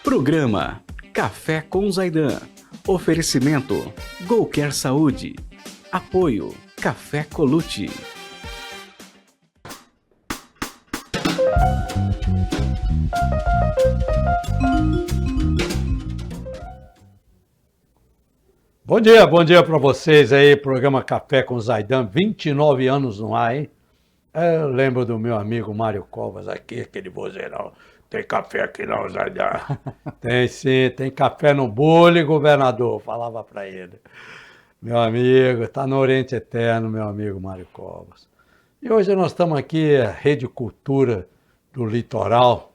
Programa Café com Zaidan. Oferecimento GoCare Saúde. Apoio Café Colucci. Bom dia para vocês aí, programa Café com Zaidan, 29 anos no ar, hein? Eu lembro do meu amigo Mário Covas aqui, aquele vozeirão. Tem café aqui não, Zaidan? Tem sim, tem café no bule, governador, falava para ele. Meu amigo, tá no Oriente Eterno, meu amigo Mário Covas. E hoje nós estamos aqui, a Rede Cultura do Litoral,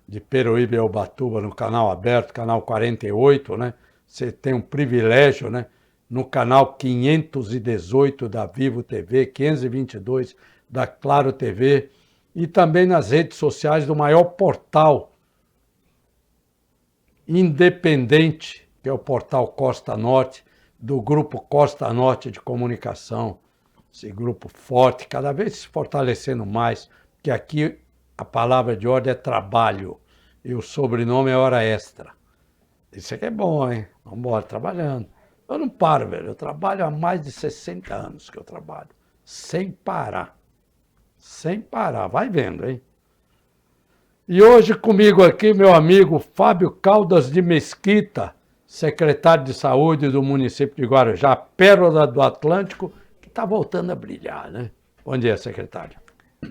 de Peruíbe e Ubatuba, no canal aberto, canal 48, né? Você tem um privilégio, né? No canal 518 da Vivo TV, 522 da Claro TV e também nas redes sociais do maior portal independente, que é o portal Costa Norte, do grupo Costa Norte de Comunicação. Esse grupo forte, cada vez se fortalecendo mais, porque aqui a palavra de ordem é trabalho e o sobrenome é hora extra. Isso aqui é bom, hein? Vamos embora, trabalhando. Eu não paro, velho. Eu trabalho há mais de 60 anos que eu trabalho. Sem parar. Sem parar. Vai vendo, hein? E hoje comigo aqui, meu amigo Fábio Caldas de Mesquita, secretário de Saúde do município de Guarujá, Pérola do Atlântico, que está voltando a brilhar, né? Bom dia, secretário.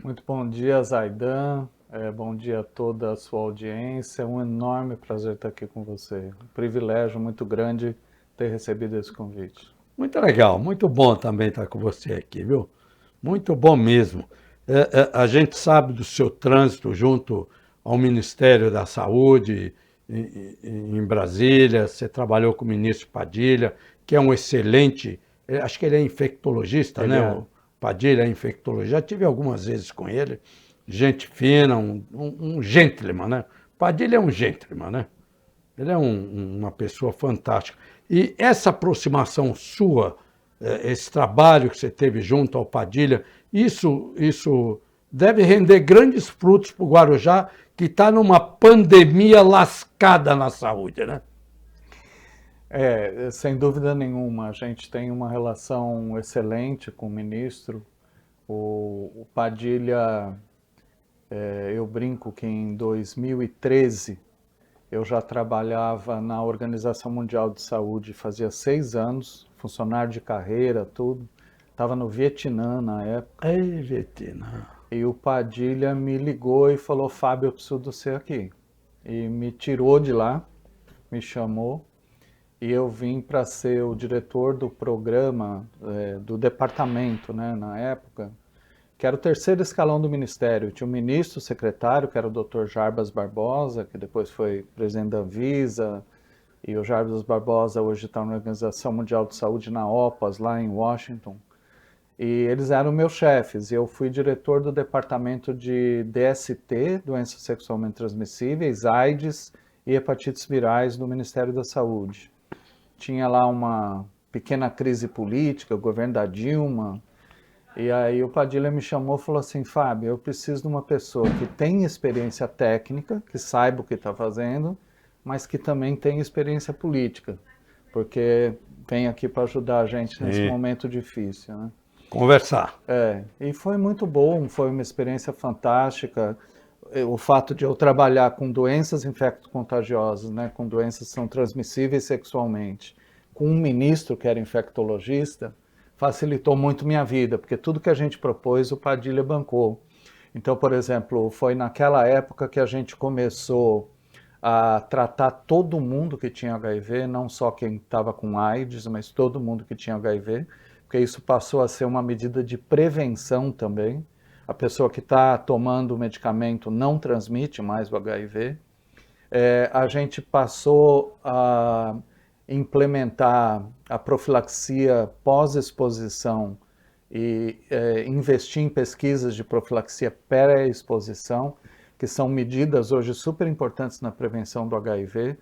Muito bom dia, Zaidan. Bom dia a toda a sua audiência. É um enorme prazer estar aqui com você. Um privilégio muito grande ter recebido esse convite. Muito legal, muito bom também estar com você aqui, viu? Muito bom mesmo. A gente sabe do seu trânsito junto ao Ministério da Saúde em Brasília. Você trabalhou com o ministro Padilha, que é um excelente, acho que ele é infectologista, né? O Padilha é infectologista. Já tive algumas vezes com ele. Gente fina, um gentleman, né? Padilha é um gentleman, né? Ele é uma pessoa fantástica. E essa aproximação sua, esse trabalho que você teve junto ao Padilha, isso deve render grandes frutos para o Guarujá, que está numa pandemia lascada na saúde, né? Sem dúvida nenhuma. A gente tem uma relação excelente com o ministro. O Padilha... eu brinco que em 2013 eu já trabalhava na Organização Mundial de Saúde, fazia 6 anos, funcionário de carreira, tudo. Estava no Vietnã na época. Ei, Vietnã. E o Padilha me ligou e falou: Fábio, eu preciso de você aqui. E me tirou de lá, me chamou, e eu vim para ser o diretor do programa, do departamento, né, na época, que era o terceiro escalão do Ministério. Tinha o ministro, o secretário, que era o Dr. Jarbas Barbosa, que depois foi presidente da Anvisa, e o Jarbas Barbosa hoje está na Organização Mundial de Saúde, na OPAS, lá em Washington. E eles eram meus chefes, e eu fui diretor do departamento de DST, doenças sexualmente transmissíveis, AIDS e hepatites virais do Ministério da Saúde. Tinha lá uma pequena crise política, o governo da Dilma. E aí o Padilha me chamou e falou assim: Fábio, eu preciso de uma pessoa que tem experiência técnica, que saiba o que está fazendo, mas que também tem experiência política, porque vem aqui para ajudar a gente nesse momento difícil, né? Conversar. E foi muito bom, foi uma experiência fantástica. O fato de eu trabalhar com doenças infecto-contagiosas, né, com doenças que são transmissíveis sexualmente, com um ministro que era infectologista, facilitou muito minha vida, porque tudo que a gente propôs o Padilha bancou. Então, por exemplo, foi naquela época que a gente começou a tratar todo mundo que tinha HIV, não só quem estava com AIDS, mas todo mundo que tinha HIV, porque isso passou a ser uma medida de prevenção também. A pessoa que está tomando o medicamento não transmite mais o HIV. A gente passou a implementar a profilaxia pós-exposição e investir em pesquisas de profilaxia pré-exposição, que são medidas hoje super importantes na prevenção do HIV.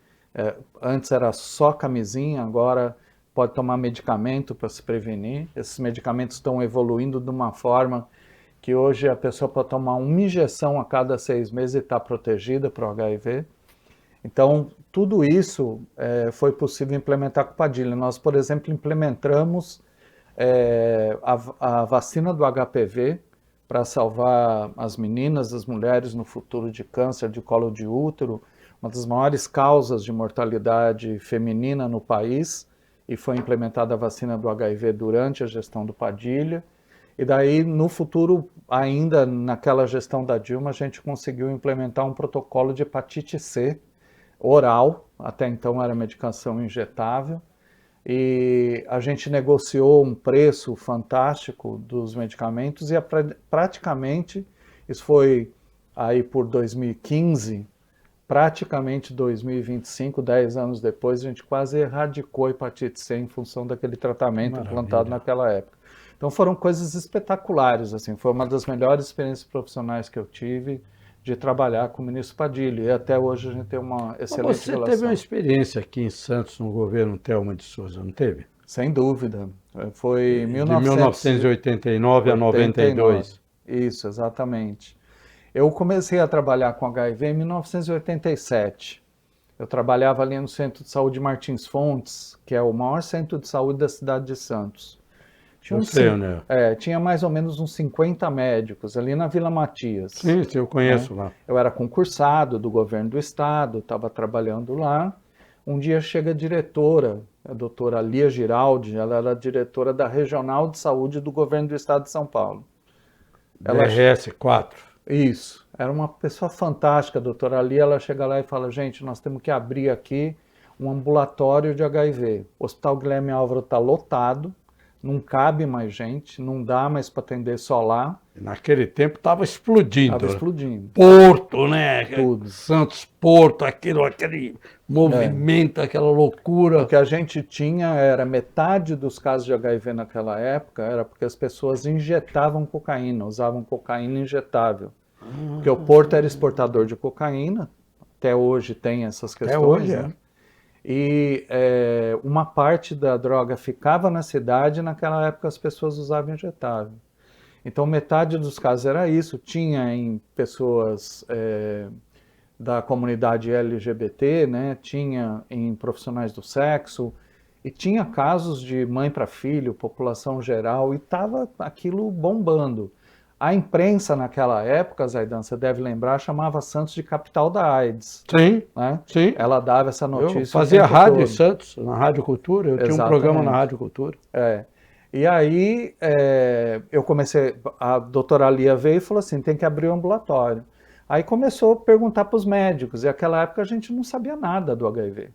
Antes era só camisinha, agora pode tomar medicamento para se prevenir. Esses medicamentos estão evoluindo de uma forma que hoje a pessoa pode tomar uma injeção a cada 6 meses e está protegida para o HIV. Então, tudo isso foi possível implementar com o Padilha. Nós, por exemplo, implementamos a vacina do HPV para salvar as meninas, as mulheres no futuro de câncer de colo de útero, uma das maiores causas de mortalidade feminina no país, e foi implementada a vacina do HIV durante a gestão do Padilha. E daí, no futuro, ainda naquela gestão da Dilma, a gente conseguiu implementar um protocolo de hepatite C oral, até então era medicação injetável, e a gente negociou um preço fantástico dos medicamentos e praticamente, isso foi aí por 2015, praticamente 2025, 10 anos depois, a gente quase erradicou a hepatite C em função daquele tratamento implantado naquela época. Então foram coisas espetaculares, assim, foi uma das melhores experiências profissionais que eu tive de trabalhar com o ministro Padilha, e até hoje a gente tem uma excelente relação. Você teve uma experiência aqui em Santos no governo Thelma de Souza, não teve? Sem dúvida, foi de 1989 a 92. Isso, exatamente. Eu comecei a trabalhar com HIV em 1987. Eu trabalhava ali no Centro de Saúde Martins Fontes, que é o maior centro de saúde da cidade de Santos. Tinha mais ou menos uns 50 médicos ali na Vila Matias. Sim, eu conheço lá. Eu era concursado do governo do estado, estava trabalhando lá. Um dia chega a diretora, a doutora Lia Giraldi, ela era diretora da Regional de Saúde do governo do estado de São Paulo. DRS-4. Isso, era uma pessoa fantástica, a doutora Lia, ela chega lá e fala, gente, nós temos que abrir aqui um ambulatório de HIV. O Hospital Guilherme Álvaro está lotado, não cabe mais gente, não dá mais para atender só lá. Naquele tempo estava explodindo. Estava explodindo. Porto, né? Tudo. Santos Porto, aquele movimento, aquela loucura. O que a gente tinha era metade dos casos de HIV naquela época, era porque as pessoas injetavam cocaína, usavam cocaína injetável. Porque o Porto era exportador de cocaína, até hoje tem essas questões. Até hoje, né? E uma parte da droga ficava na cidade, e naquela época as pessoas usavam injetável. Então metade dos casos era isso, tinha em pessoas da comunidade LGBT, né? Tinha em profissionais do sexo, e tinha casos de mãe para filho, população geral, e estava aquilo bombando. A imprensa naquela época, Zaidan, você deve lembrar, chamava Santos de capital da AIDS. Sim, né? sim. Ela dava essa notícia. Eu fazia rádio em Santos, na Rádio Cultura, eu tinha um programa na Rádio Cultura. E aí eu comecei, a doutora Lia veio e falou assim, tem que abrir um ambulatório. Aí começou a perguntar para os médicos, e naquela época a gente não sabia nada do HIV.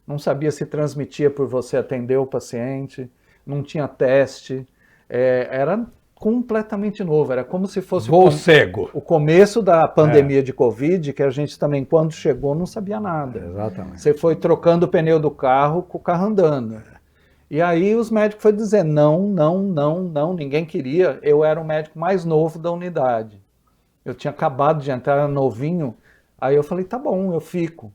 Não sabia se transmitia por você atender o paciente, não tinha teste, era completamente novo, era como se fosse o começo da pandemia de Covid, que a gente também, quando chegou, não sabia nada. Exatamente. Você foi trocando o pneu do carro com o carro andando. E aí os médicos foram dizer, não, ninguém queria. Eu era o médico mais novo da unidade. Eu tinha acabado de entrar, era novinho, aí eu falei, tá bom, eu fico.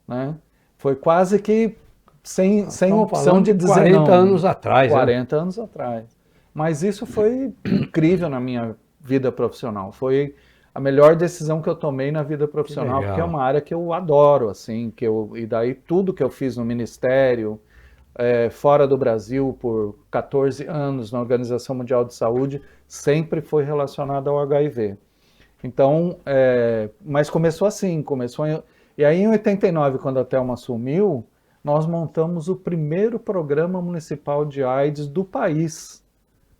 Né? Foi quase que sem opção de dizer 40 não. anos atrás. 40 anos atrás. Mas isso foi incrível na minha vida profissional. Foi a melhor decisão que eu tomei na vida profissional, porque é uma área que eu adoro, assim, e daí tudo que eu fiz no Ministério, fora do Brasil por 14 anos, na Organização Mundial de Saúde, sempre foi relacionado ao HIV. Então, mas começou assim, e aí em 89, quando a Thelma assumiu, nós montamos o primeiro programa municipal de AIDS do país.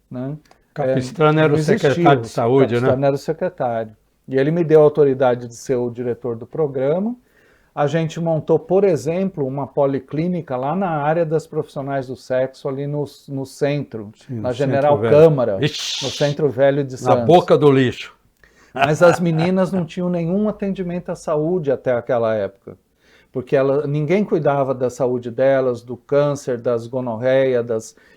Né? Capistrano era o secretário de saúde, né? Capistrano era o secretário. E ele me deu a autoridade de ser o diretor do programa. A gente montou, por exemplo, uma policlínica lá na área das profissionais do sexo, ali no centro, sim, na General Câmara, no Centro Velho de Santos. Na boca do lixo. Mas as meninas não tinham nenhum atendimento à saúde até aquela época. Porque ninguém cuidava da saúde delas, do câncer, das gonorreia,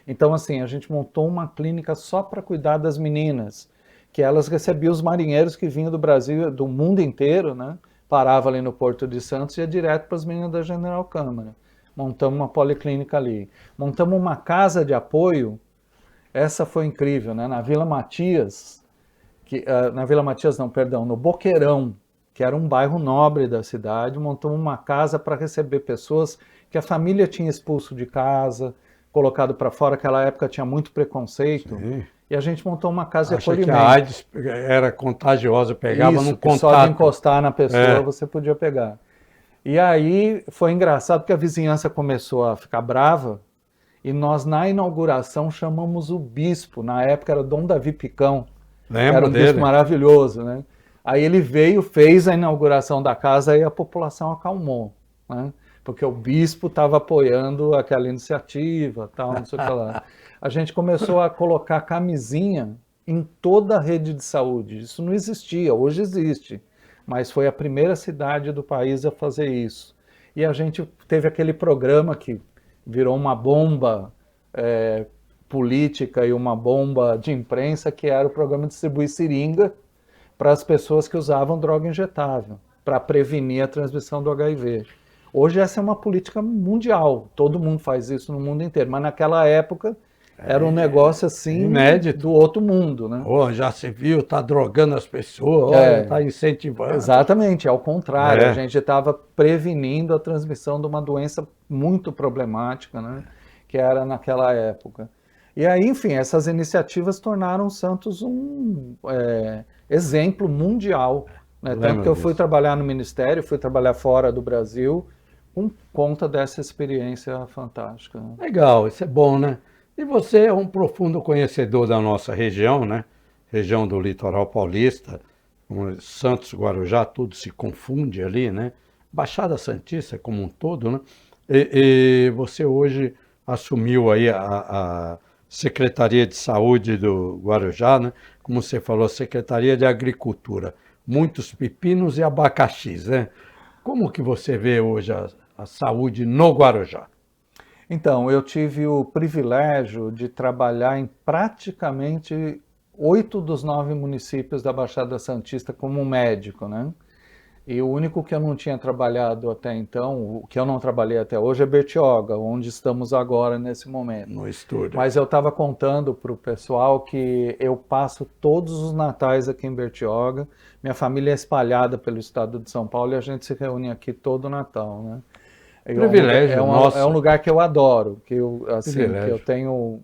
Então, assim, a gente montou uma clínica só para cuidar das meninas, que elas recebiam os marinheiros que vinham do Brasil, do mundo inteiro, né? Parava ali no Porto de Santos e ia direto para as meninas da General Câmara. Montamos uma policlínica ali. Montamos uma casa de apoio, essa foi incrível, né? Na Vila Matias, no Boqueirão, que era um bairro nobre da cidade, montamos uma casa para receber pessoas que a família tinha expulso de casa, colocado para fora. Naquela época tinha muito preconceito. Sim. E a gente montou uma casa de Acha que acolhimento. a AIDS era contagiosa, pegava Isso, no que só de contato. encostar na pessoa É. você podia pegar. E aí foi engraçado porque a vizinhança começou a ficar brava e nós na inauguração chamamos o bispo, na época era Dom Davi Picão, Lembra era um dele? bispo maravilhoso, né? Aí ele veio, fez a inauguração da casa e a população acalmou, né? Porque o bispo estava apoiando aquela iniciativa, tal, não sei o que lá. A gente começou a colocar camisinha em toda a rede de saúde. Isso não existia, hoje existe, mas foi a primeira cidade do país a fazer isso. E a gente teve aquele programa que virou uma bomba política e uma bomba de imprensa, que era o programa de distribuir seringa para as pessoas que usavam droga injetável, para prevenir a transmissão do HIV. Hoje essa é uma política mundial, todo mundo faz isso no mundo inteiro, mas naquela época era um negócio assim inédito. do outro mundo, né? Oh, já se viu, está drogando as pessoas, olha, está incentivando. Exatamente, ao contrário, É. a gente estava prevenindo a transmissão de uma doença muito problemática, né? Que era naquela época. E aí, enfim, essas iniciativas tornaram o Santos um exemplo mundial, né? Tanto que eu fui trabalhar no Ministério, fui trabalhar fora do Brasil, por conta dessa experiência fantástica. Legal, isso é bom, né? E você é um profundo conhecedor da nossa região, né? Região do litoral paulista, Santos, Guarujá, tudo se confunde ali, né? Baixada Santista como um todo, né? E você hoje assumiu aí a Secretaria de Saúde do Guarujá, né? Como você falou, Secretaria de Agricultura. Muitos pepinos e abacaxis, né? Como que você vê hoje a saúde no Guarujá? Então, eu tive o privilégio de trabalhar em praticamente 8 dos 9 municípios da Baixada Santista como médico, né? E o único que eu não tinha trabalhado até então, o que eu não trabalhei até hoje é Bertioga, onde estamos agora nesse momento. No estúdio. Mas eu estava contando para o pessoal que eu passo todos os natais aqui em Bertioga. Minha família é espalhada pelo estado de São Paulo e a gente se reúne aqui todo Natal, né? Privilégio, nossa. É um lugar que eu adoro, que eu, assim, que eu tenho,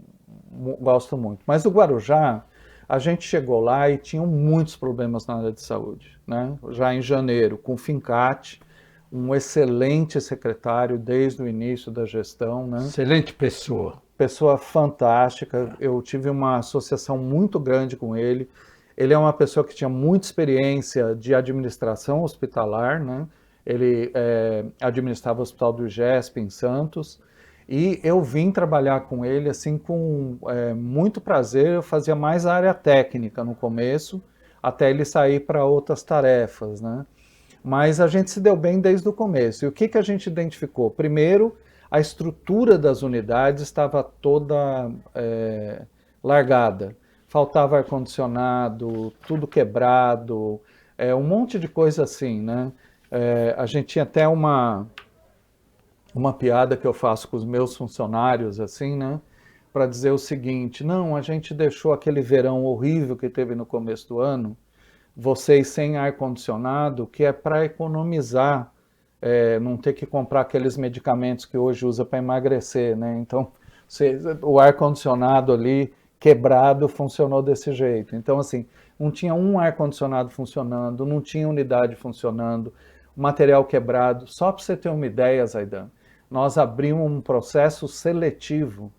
gosto muito. Mas o Guarujá, a gente chegou lá e tinham muitos problemas na área de saúde, né? Já em janeiro, com o Fincati, um excelente secretário desde o início da gestão, né? Excelente pessoa. Pessoa fantástica, eu tive uma associação muito grande com ele. Ele é uma pessoa que tinha muita experiência de administração hospitalar, né? Ele administrava o Hospital do IGESP em Santos, e eu vim trabalhar com ele assim com muito prazer. Eu fazia mais a área técnica no começo, até ele sair para outras tarefas, né? Mas a gente se deu bem desde o começo. E o que a gente identificou? Primeiro, a estrutura das unidades estava toda largada. Faltava ar-condicionado, tudo quebrado, um monte de coisa assim, né? A gente tinha até uma piada que eu faço com os meus funcionários, assim, né? Para dizer o seguinte: não, a gente deixou aquele verão horrível que teve no começo do ano, vocês sem ar-condicionado, que é para economizar, não ter que comprar aqueles medicamentos que hoje usa para emagrecer, né? Então, o ar-condicionado ali quebrado funcionou desse jeito. Então, assim, não tinha um ar-condicionado funcionando, não tinha unidade funcionando, material quebrado. Só para você ter uma ideia, Zaidan, nós abrimos um processo seletivo,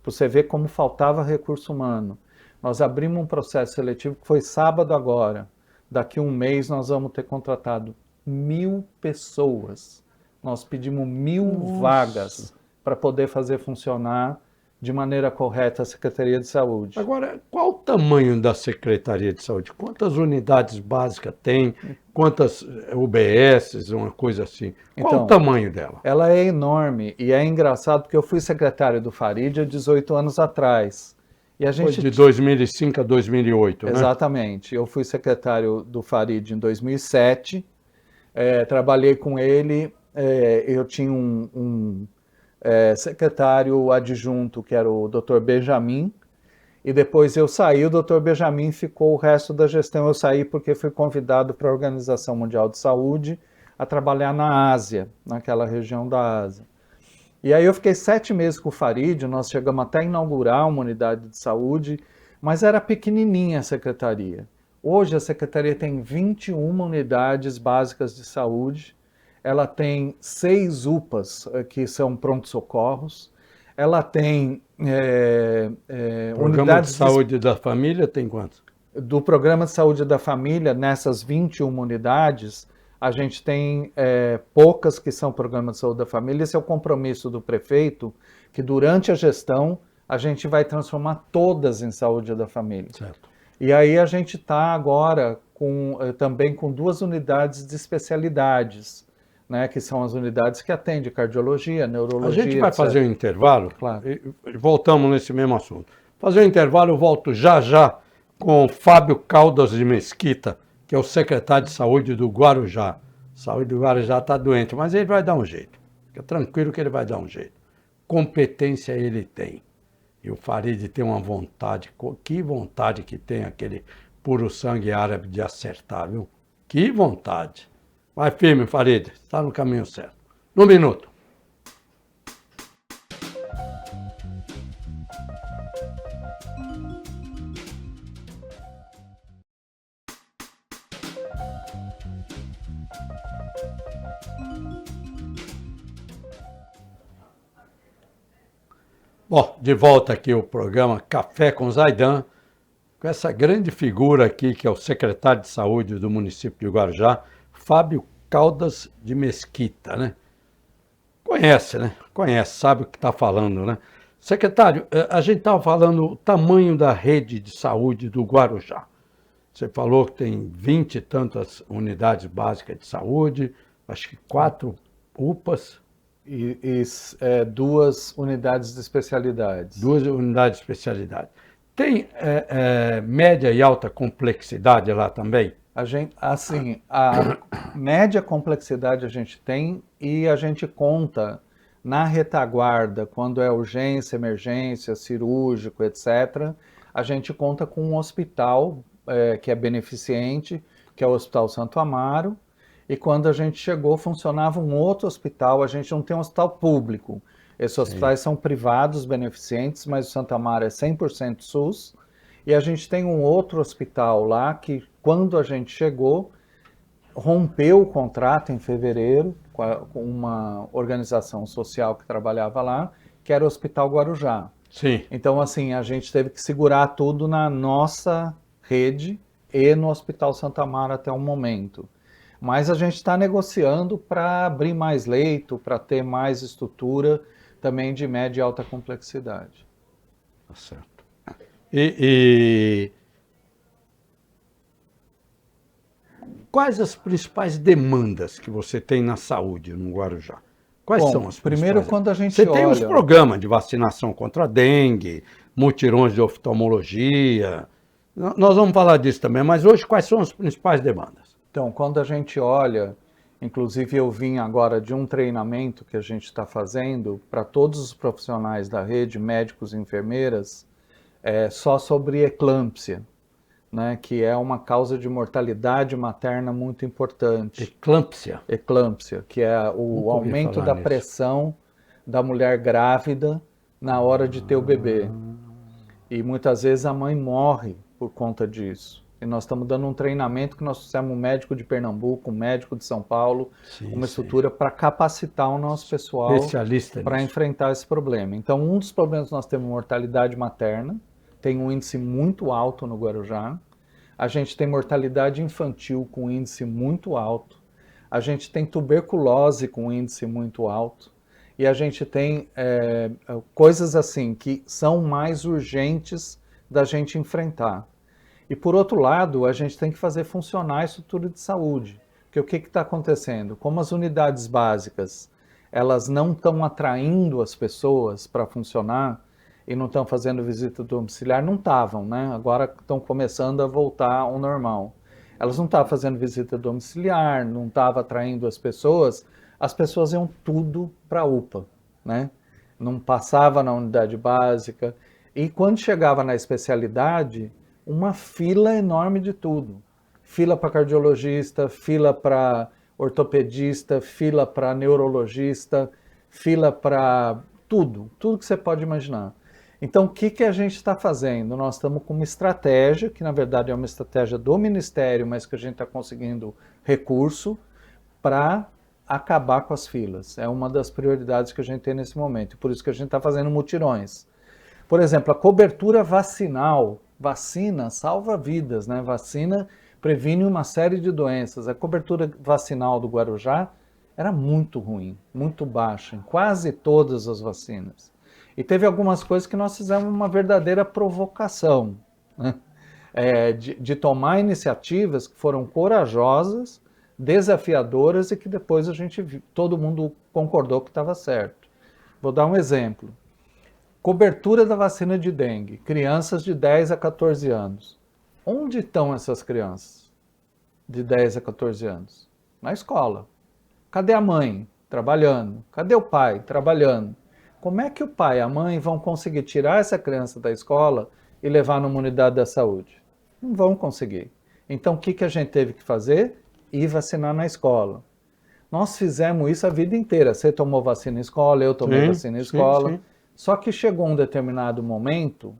para você ver como faltava recurso humano. Nós abrimos um processo seletivo que foi sábado agora. Daqui a um mês nós vamos ter contratado 1.000 pessoas. Nós pedimos 1.000 vagas para poder fazer funcionar de maneira correta a Secretaria de Saúde. Agora, qual o tamanho da Secretaria de Saúde? Quantas unidades básicas tem? Quantas UBSs, uma coisa assim? Qual Então, o tamanho dela? Ela é enorme e é engraçado porque eu fui secretário do Farid há 18 anos atrás. E a gente... Foi de 2005 a 2008, né? Exatamente. Eu fui secretário do Farid em 2007, trabalhei com ele, eu tinha um secretário adjunto, que era o Dr. Benjamin, e depois eu saí, o Dr. Benjamin ficou o resto da gestão. Eu saí porque fui convidado para a Organização Mundial de Saúde a trabalhar na Ásia, naquela região da Ásia. E aí eu fiquei 7 meses com o Farid, nós chegamos até a inaugurar uma unidade de saúde, mas era pequenininha a secretaria. Hoje a secretaria tem 21 unidades básicas de saúde, ela tem 6 UPAs, que são pronto-socorros, ela tem Programa unidades de saúde da família tem quantos? do Programa de Saúde da Família, nessas 21 unidades, a gente tem poucas que são Programa de Saúde da Família. Esse é o compromisso do prefeito, que durante a gestão a gente vai transformar todas em Saúde da Família. Certo. E aí a gente está agora também com 2 unidades de especialidades, né, que são as unidades que atendem cardiologia, neurologia, A gente vai etc. fazer um intervalo, Claro. e voltamos nesse mesmo assunto. Fazer um intervalo, eu volto já já com Fábio Caldas de Mesquita, que é o secretário de Saúde do Guarujá. Saúde do Guarujá está doente, mas ele vai dar um jeito. Fica tranquilo que ele vai dar um jeito. Competência ele tem. E o Farid tem uma vontade, que vontade que tem aquele puro sangue árabe de acertar, viu? Que vontade. Vai firme, Farid, está no caminho certo. No minuto. Bom, de volta aqui o programa Café com Zaidan, com essa grande figura aqui, que é o secretário de Saúde do município de Guarujá, Fábio Caldas de Mesquita, né? Conhece, né? Conhece, sabe o que está falando, né? Secretário, a gente estava falando o tamanho da rede de saúde do Guarujá. Você falou que tem 20 e tantas unidades básicas de saúde, acho que 4 UPAs. E 2 unidades de especialidades. 2 unidades de especialidade. Tem média e alta complexidade lá também? A média complexidade a gente tem, e a gente conta na retaguarda, quando é urgência, emergência, cirúrgico, etc., a gente conta com um hospital que é beneficente, que é o Hospital Santo Amaro, e quando a gente chegou funcionava um outro hospital. A gente não tem um hospital público, esses hospitais são privados, beneficentes, mas o Santo Amaro é 100% SUS, e a gente tem um outro hospital lá que, quando a gente chegou, rompeu o contrato em fevereiro com uma organização social que trabalhava lá, que era o Hospital Guarujá. Sim. Então, assim, a gente teve que segurar tudo na nossa rede e no Hospital Santo Amaro até o momento. Mas a gente está negociando para abrir mais leito, para ter mais estrutura, também de média e alta complexidade. Tá certo. E quais as principais demandas que você tem na saúde no Guarujá? Quais são as principais? Primeiro, quando a gente Você tem olha... os programas de vacinação contra a dengue, mutirões de oftalmologia. Nós vamos falar disso também, mas hoje quais são as principais demandas? Então, quando a gente olha, inclusive eu vim agora de um treinamento que a gente está fazendo para todos os profissionais da rede, médicos e enfermeiras, só sobre eclâmpsia, né, que é uma causa de mortalidade materna muito importante. Eclâmpsia? Eclâmpsia, que é o aumento da pressão da mulher grávida na hora de ter o bebê. E muitas vezes a mãe morre por conta disso. E nós estamos dando um treinamento que nós fizemos um médico de Pernambuco, um médico de São Paulo, uma estrutura para capacitar o nosso pessoal para enfrentar esse problema. Então, um dos problemas que nós temos é mortalidade materna, tem um índice muito alto no Guarujá. A gente tem mortalidade infantil com índice muito alto. A gente tem tuberculose com índice muito alto. E a gente tem coisas assim que são mais urgentes da gente enfrentar. E, por outro lado, a gente tem que fazer funcionar a estrutura de saúde. Porque o que está acontecendo? Como as unidades básicas, elas não estão atraindo as pessoas para funcionar e não estão fazendo visita domiciliar, não estavam, né? Agora estão começando a voltar ao normal. Elas não estavam fazendo visita domiciliar, não estavam atraindo as pessoas iam tudo para a UPA, né? Não passava na unidade básica. E quando chegava na especialidade, uma fila enorme de tudo. Fila para cardiologista, fila para ortopedista, fila para neurologista, fila para tudo que você pode imaginar. Então, o que a gente está fazendo? Nós estamos com uma estratégia, que na verdade é uma estratégia do Ministério, mas que a gente está conseguindo recurso para acabar com as filas. É uma das prioridades que a gente tem nesse momento. Por isso que a gente está fazendo mutirões. Por exemplo, a cobertura vacinal. Vacina salva vidas, né? Vacina previne uma série de doenças. A cobertura vacinal do Guarujá era muito ruim, muito baixa, em quase todas as vacinas. E teve algumas coisas que nós fizemos uma verdadeira provocação, né? De tomar iniciativas que foram corajosas, desafiadoras e que depois todo mundo concordou que estava certo. Vou dar um exemplo. Cobertura da vacina de dengue, crianças de 10 a 14 anos. Onde estão essas crianças de 10 a 14 anos? Na escola. Cadê a mãe? Trabalhando. Cadê o pai? Trabalhando. Como é que o pai e a mãe vão conseguir tirar essa criança da escola e levar numa unidade da saúde? Não vão conseguir. Então, o que a gente teve que fazer? Ir vacinar na escola. Nós fizemos isso a vida inteira. Você tomou vacina na escola, eu tomei vacina na escola. Sim. Só que chegou um determinado momento,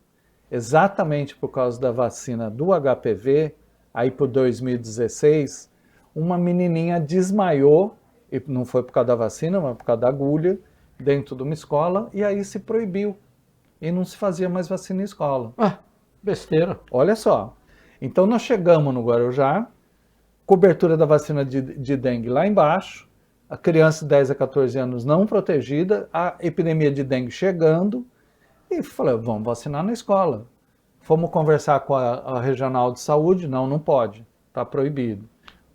exatamente por causa da vacina do HPV, aí por 2016, uma menininha desmaiou, e não foi por causa da vacina, mas por causa da agulha, dentro de uma escola, e aí se proibiu. E não se fazia mais vacina em escola. Besteira. Olha só. Então nós chegamos no Guarujá, cobertura da vacina de dengue lá embaixo, a criança de 10 a 14 anos não protegida, a epidemia de dengue chegando, e falei, vamos vacinar na escola. Fomos conversar com a regional de saúde, não pode, está proibido.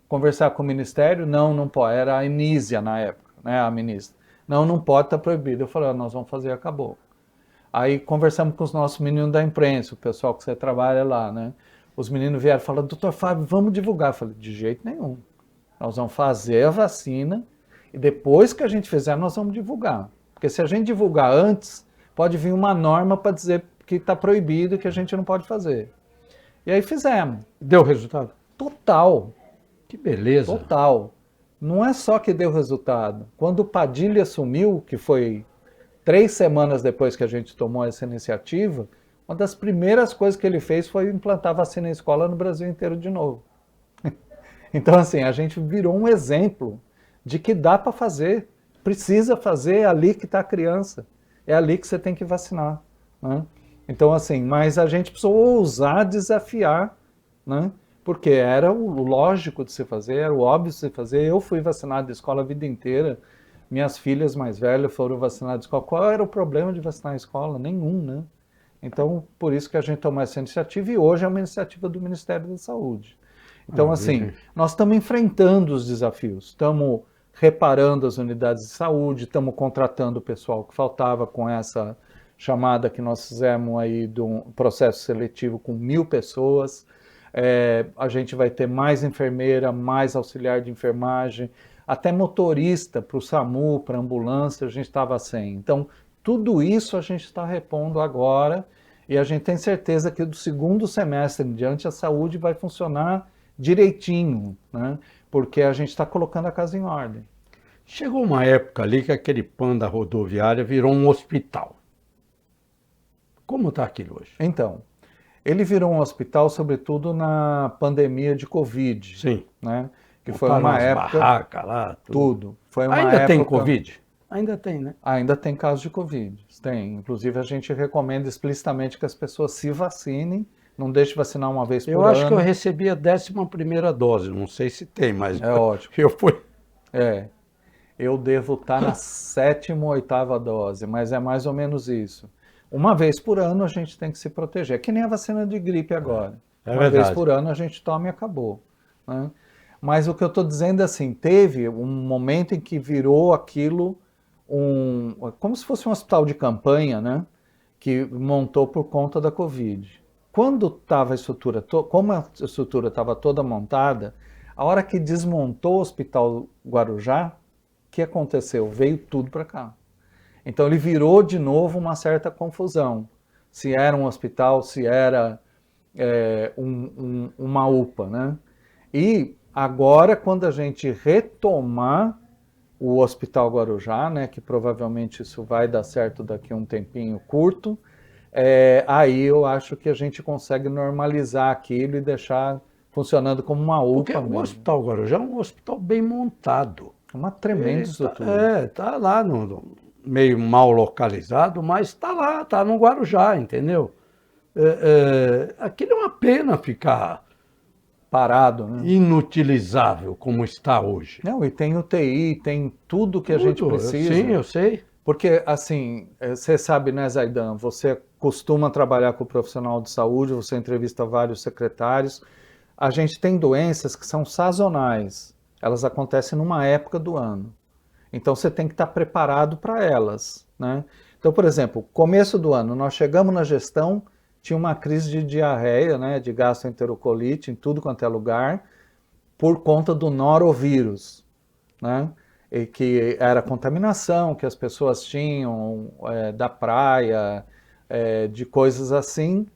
Conversar com o Ministério, não pode, era a Anísia na época, né, a ministra. Não pode, está proibido. Eu falei, nós vamos fazer, acabou. Aí conversamos com os nossos meninos da imprensa, o pessoal que você trabalha lá, né? Os meninos vieram e falaram, doutor Fábio, vamos divulgar. Eu falei, de jeito nenhum. Nós vamos fazer a vacina e depois que a gente fizer, nós vamos divulgar. Porque se a gente divulgar antes, pode vir uma norma para dizer que está proibido e que a gente não pode fazer. E aí fizemos. Deu resultado? Total. Que beleza. Total. Não é só que deu resultado. Quando o Padilha assumiu, que foi 3 semanas depois que a gente tomou essa iniciativa, uma das primeiras coisas que ele fez foi implantar vacina em escola no Brasil inteiro de novo. Então, assim, a gente virou um exemplo de que dá para fazer. Precisa fazer, é ali que está a criança. É ali que você tem que vacinar, né? Então, assim, mas a gente precisou ousar desafiar, né? Porque era o lógico de se fazer, era o óbvio de se fazer. Eu fui vacinado de escola a vida inteira. Minhas filhas mais velhas foram vacinadas de escola. Qual era o problema de vacinar a escola? Nenhum, né? Então, por isso que a gente tomou essa iniciativa e hoje é uma iniciativa do Ministério da Saúde. Então, assim, nós estamos enfrentando os desafios, estamos reparando as unidades de saúde, estamos contratando o pessoal que faltava com essa chamada que nós fizemos aí de um processo seletivo com 1.000 pessoas. A gente vai ter mais enfermeira, mais auxiliar de enfermagem, até motorista para o SAMU, para a ambulância, a gente estava sem. Então, tudo isso a gente está repondo agora e a gente tem certeza que do segundo semestre em diante a saúde vai funcionar direitinho, né? Porque a gente está colocando a casa em ordem. Chegou uma época ali que aquele panda rodoviária virou um hospital. Como está aquilo hoje? Então, ele virou um hospital sobretudo na pandemia de Covid. Sim. Né? Que foi uma época... barraca lá, tudo. Foi uma Ainda época... tem Covid? Ainda tem, né? Ainda tem casos de Covid, tem. Inclusive, a gente recomenda explicitamente que as pessoas se vacinem, não deixe vacinar uma vez por ano. Eu acho que eu recebi a 11ª dose, não sei se tem, mas... É ótimo. Eu fui... Eu devo estar na 7ª ou 8ª dose, mas é mais ou menos isso. Uma vez por ano a gente tem que se proteger, que nem a vacina de gripe agora. Uma vez por ano a gente toma e acabou, né? Mas o que eu estou dizendo é assim, teve um momento em que virou aquilo como se fosse um hospital de campanha, né? Que montou por conta da Covid. Quando estava a estrutura, como a estrutura estava toda montada, a hora que desmontou o Hospital Guarujá, o que aconteceu? Veio tudo para cá. Então ele virou de novo uma certa confusão. se era um hospital, se era uma UPA, né? E agora, quando a gente retomar o Hospital Guarujá, né, que provavelmente isso vai dar certo daqui a um tempinho curto, aí eu acho que a gente consegue normalizar aquilo e deixar funcionando como uma UPA Porque mesmo. o Hospital Guarujá é um hospital bem montado. Uma tremenda estrutura. Tá lá meio mal localizado, mas tá lá, tá no Guarujá, entendeu? Aquilo é uma pena ficar Parado, né? inutilizável como está hoje. Não, e tem UTI, tem tudo que a gente precisa. Sim, eu sei. Porque, assim, você sabe, né, Zaidan, você costuma trabalhar com o profissional de saúde, você entrevista vários secretários. A gente tem doenças que são sazonais, elas acontecem numa época do ano. Então, você tem que estar preparado para elas, né? Então, por exemplo, começo do ano, nós chegamos na gestão, tinha uma crise de diarreia, né, de gastroenterocolite em tudo quanto é lugar, por conta do norovírus, né? E que era contaminação que as pessoas tinham da praia, de coisas assim,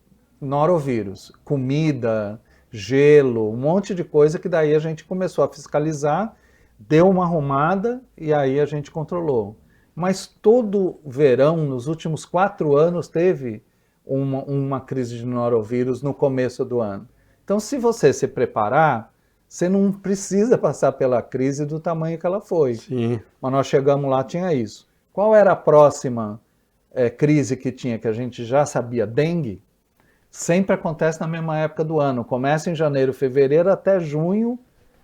norovírus, comida, gelo, um monte de coisa que daí a gente começou a fiscalizar, deu uma arrumada e aí a gente controlou. Mas todo verão, nos últimos 4 anos, teve uma crise de norovírus no começo do ano. Então, se você se preparar, você não precisa passar pela crise do tamanho que ela foi. Sim. Mas nós chegamos lá, tinha isso. Qual era a próxima crise que tinha, que a gente já sabia? Dengue. Sempre acontece na mesma época do ano. Começa em janeiro, fevereiro, até junho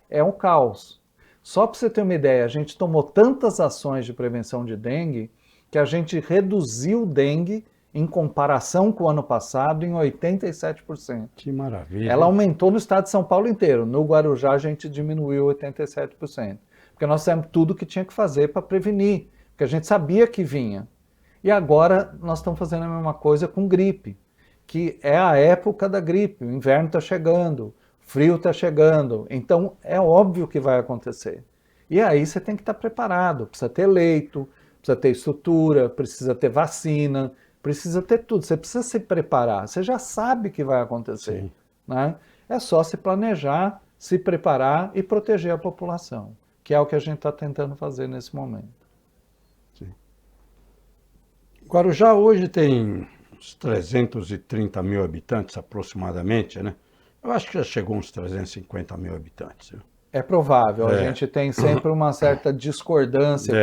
é um caos. Só para você ter uma ideia, a gente tomou tantas ações de prevenção de dengue que a gente reduziu o dengue em comparação com o ano passado, em 87%. Que maravilha. Ela aumentou no estado de São Paulo inteiro. No Guarujá, a gente diminuiu 87%. Porque nós fizemos tudo o que tinha que fazer para prevenir, porque a gente sabia que vinha. E agora nós estamos fazendo a mesma coisa com gripe, que é a época da gripe. O inverno está chegando, frio está chegando. Então, é óbvio que vai acontecer. E aí você tem que estar preparado. Precisa ter leito, precisa ter estrutura, precisa ter vacina, precisa ter tudo, você precisa se preparar, você já sabe que vai acontecer, né? É só se planejar, se preparar e proteger a população, que é o que a gente está tentando fazer nesse momento. Sim. Guarujá hoje tem uns 330 mil habitantes aproximadamente, né? Eu acho que já chegou uns 350 mil habitantes. Viu? É provável, a gente tem sempre uma certa discordância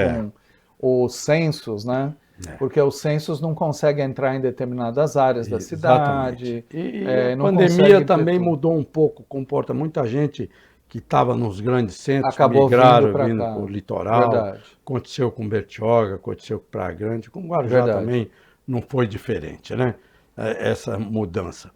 com os censos, né? Porque os censos não conseguem entrar em determinadas áreas da cidade. E a pandemia também mudou um pouco, comporta muita gente que estava nos grandes centros, acabou migraram, vindo para o litoral. Verdade. Aconteceu com Bertioga, aconteceu com Praia Grande, com Guarujá também não foi diferente, né? Essa mudança.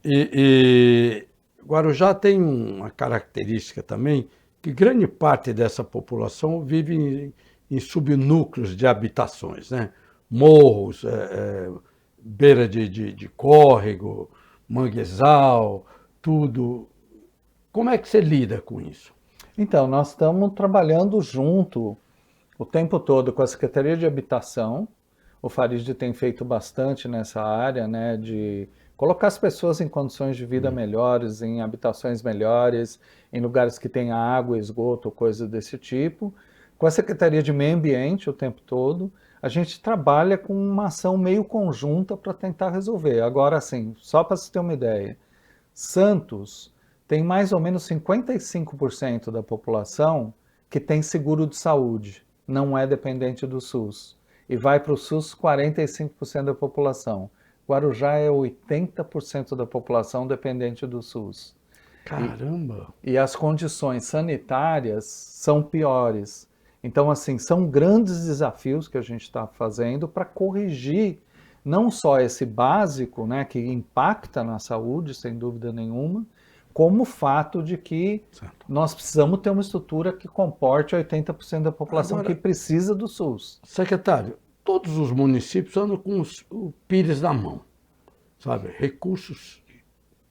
E Guarujá tem uma característica também, que grande parte dessa população vive em subnúcleos de habitações, né? Morros, beira de córrego, manguezal, tudo. Como é que você lida com isso? Então, nós estamos trabalhando junto o tempo todo com a Secretaria de Habitação. O Farid tem feito bastante nessa área, né, de colocar as pessoas em condições de vida melhores, em habitações melhores, em lugares que tenha água, esgoto, coisas desse tipo. Com a Secretaria de Meio Ambiente o tempo todo. A gente trabalha com uma ação meio conjunta para tentar resolver. Agora, assim, só para você ter uma ideia, Santos tem mais ou menos 55% da população que tem seguro de saúde, não é dependente do SUS. E vai para o SUS 45% da população. Guarujá é 80% da população dependente do SUS. Caramba! E as condições sanitárias são piores. Então, assim, são grandes desafios que a gente está fazendo para corrigir não só esse básico, né, que impacta na saúde, sem dúvida nenhuma, como o fato de que nós precisamos ter uma estrutura que comporte 80% da população que precisa do SUS. Secretário, todos os municípios andam com o pires na mão, sabe? Recursos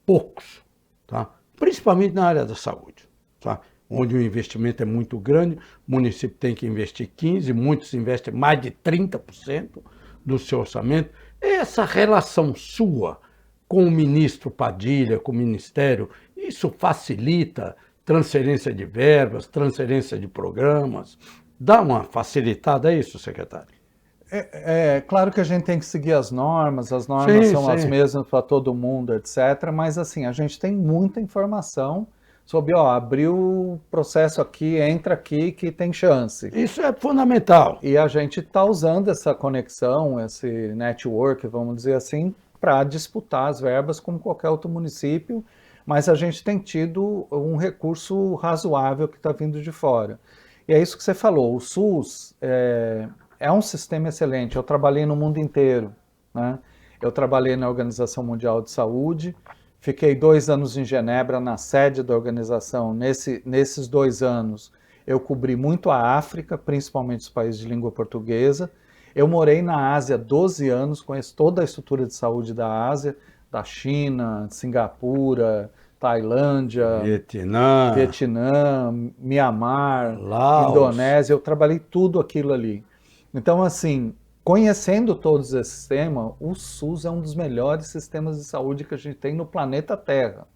poucos, tá? Principalmente na área da saúde, tá? Onde o investimento é muito grande, o município tem que investir 15%, muitos investem mais de 30% do seu orçamento. Essa relação sua com o ministro Padilha, com o Ministério, isso facilita transferência de verbas, transferência de programas? Dá uma facilitada isso, secretário? Claro que a gente tem que seguir as normas são as mesmas para todo mundo, etc. Mas assim, a gente tem muita informação sobre, abriu o processo aqui, entra aqui que tem chance. Isso é fundamental. E a gente está usando essa conexão, esse network, vamos dizer assim, para disputar as verbas como qualquer outro município, mas a gente tem tido um recurso razoável que está vindo de fora. E é isso que você falou, o SUS é um sistema excelente. Eu trabalhei no mundo inteiro, né? Eu trabalhei na Organização Mundial de Saúde, fiquei 2 anos em Genebra, na sede da organização. Nesses 2 anos, eu cobri muito a África, principalmente os países de língua portuguesa. Eu morei na Ásia 12 anos, conheço toda a estrutura de saúde da Ásia, da China, Singapura, Tailândia, Vietnã, Mianmar, Laos. Indonésia. Eu trabalhei tudo aquilo ali. Então, assim, conhecendo todos esses sistemas, o SUS é um dos melhores sistemas de saúde que a gente tem no planeta Terra.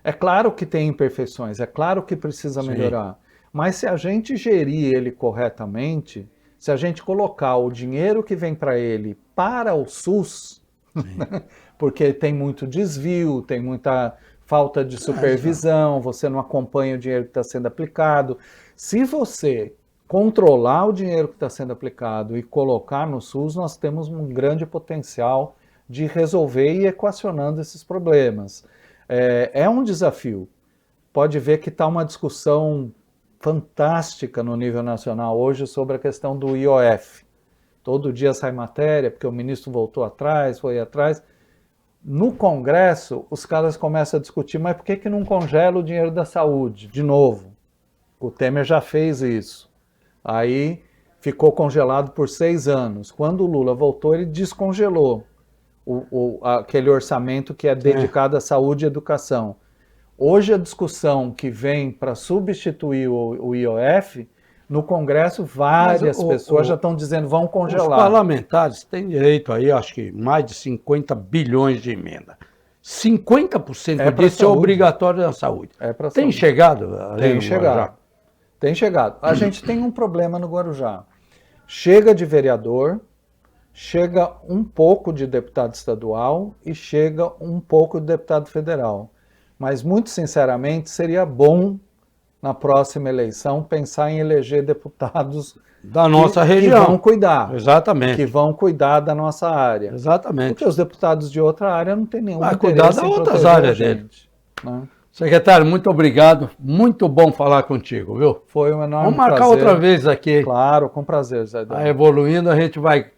É claro que tem imperfeições, é claro que precisa melhorar, mas se a gente gerir ele corretamente, se a gente colocar o dinheiro que vem para ele para o SUS, porque tem muito desvio, tem muita falta de supervisão, você não acompanha o dinheiro que está sendo aplicado. Se você controlar o dinheiro que está sendo aplicado e colocar no SUS, nós temos um grande potencial de resolver e equacionando esses problemas. É um desafio. Pode ver que está uma discussão fantástica no nível nacional hoje sobre a questão do IOF. Todo dia sai matéria, porque o ministro voltou atrás, foi atrás. No Congresso, os caras começam a discutir, mas por que não congela o dinheiro da saúde? De novo, o Temer já fez isso. Aí ficou congelado por 6 anos. Quando o Lula voltou, ele descongelou aquele orçamento que é dedicado à saúde e educação. Hoje a discussão que vem para substituir o IOF, no Congresso várias pessoas já estão dizendo vão congelar. Os parlamentares têm direito aí, acho que mais de 50 bilhões de emenda. 50% disso é obrigatório na saúde. Tem chegado? Tem chegado. Tem chegado. A gente tem um problema no Guarujá. Chega de vereador, chega um pouco de deputado estadual e chega um pouco de deputado federal. Mas, muito sinceramente, seria bom, na próxima eleição, pensar em eleger deputados da nossa região. Que vão cuidar. Exatamente. Que vão cuidar da nossa área. Exatamente. Porque os deputados de outra área não têm nenhum interesse cuidar das outras áreas dele. Né? Secretário, muito obrigado. Muito bom falar contigo, viu? Foi um enorme Vamos marcar prazer. outra vez aqui. Claro, com prazer, Zé. Tá evoluindo, a gente vai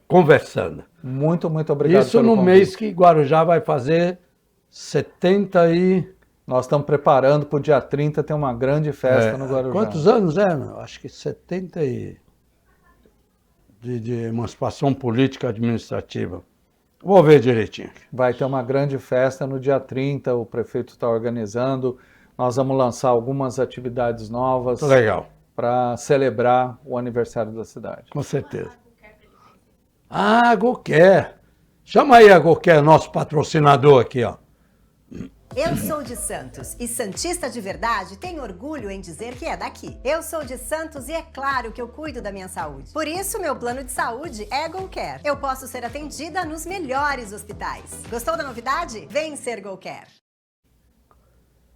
conversando. Muito obrigado. Isso no mês que Guarujá vai fazer 70 e... Nós estamos preparando para o dia 30, tem uma grande festa no Guarujá. Quantos anos é? Acho que 70 e... de emancipação política administrativa. Vou ver direitinho. Vai ter uma grande festa no dia 30, o prefeito está organizando. Nós vamos lançar algumas atividades novas. Legal. Para celebrar o aniversário da cidade. Com certeza. Ah, Goquer. Chama aí a Goquer, nosso patrocinador aqui, ó. Eu sou de Santos e santista de verdade tem orgulho em dizer que é daqui. Eu sou de Santos e é claro que eu cuido da minha saúde. Por isso, meu plano de saúde é GoCare. Eu posso ser atendida nos melhores hospitais. Gostou da novidade? Vem ser GoCare.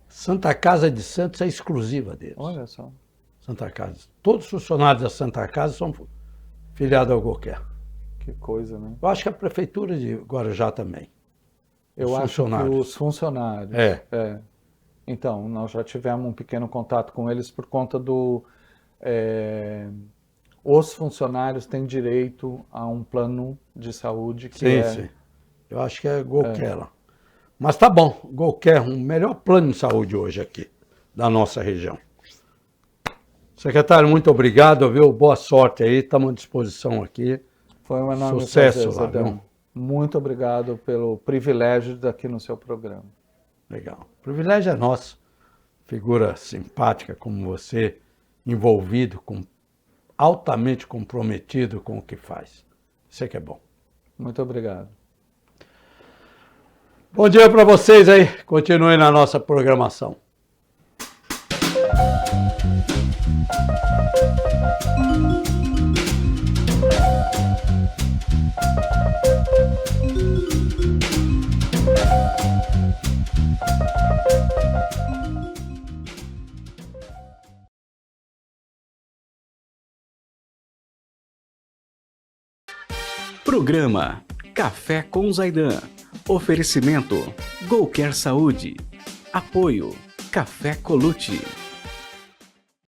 Santa Casa de Santos é exclusiva deles. Olha só. Santa Casa. Todos os funcionários da Santa Casa são filiados ao GoCare. Que coisa, né? Eu acho que a prefeitura de Guarujá também. Eu acho que os funcionários. Então, nós já tivemos um pequeno contato com eles por conta do... os funcionários têm direito a um plano de saúde que sim. Eu acho que é GoCare lá. Mas tá bom, GoCare, o melhor plano de saúde hoje aqui, da nossa região. Secretário, muito obrigado, viu? Boa sorte aí, estamos à disposição aqui. Foi um enorme sucesso prazer, Zedão. Muito obrigado pelo privilégio de estar aqui no seu programa. Legal. O privilégio é nosso. Figura simpática como você, envolvido, altamente comprometido com o que faz. Isso é que é bom. Muito obrigado. Bom dia para vocês aí. Continuem na nossa programação. Programa Café com Zaidan. Oferecimento Golcare Saúde. Apoio Café Colucci.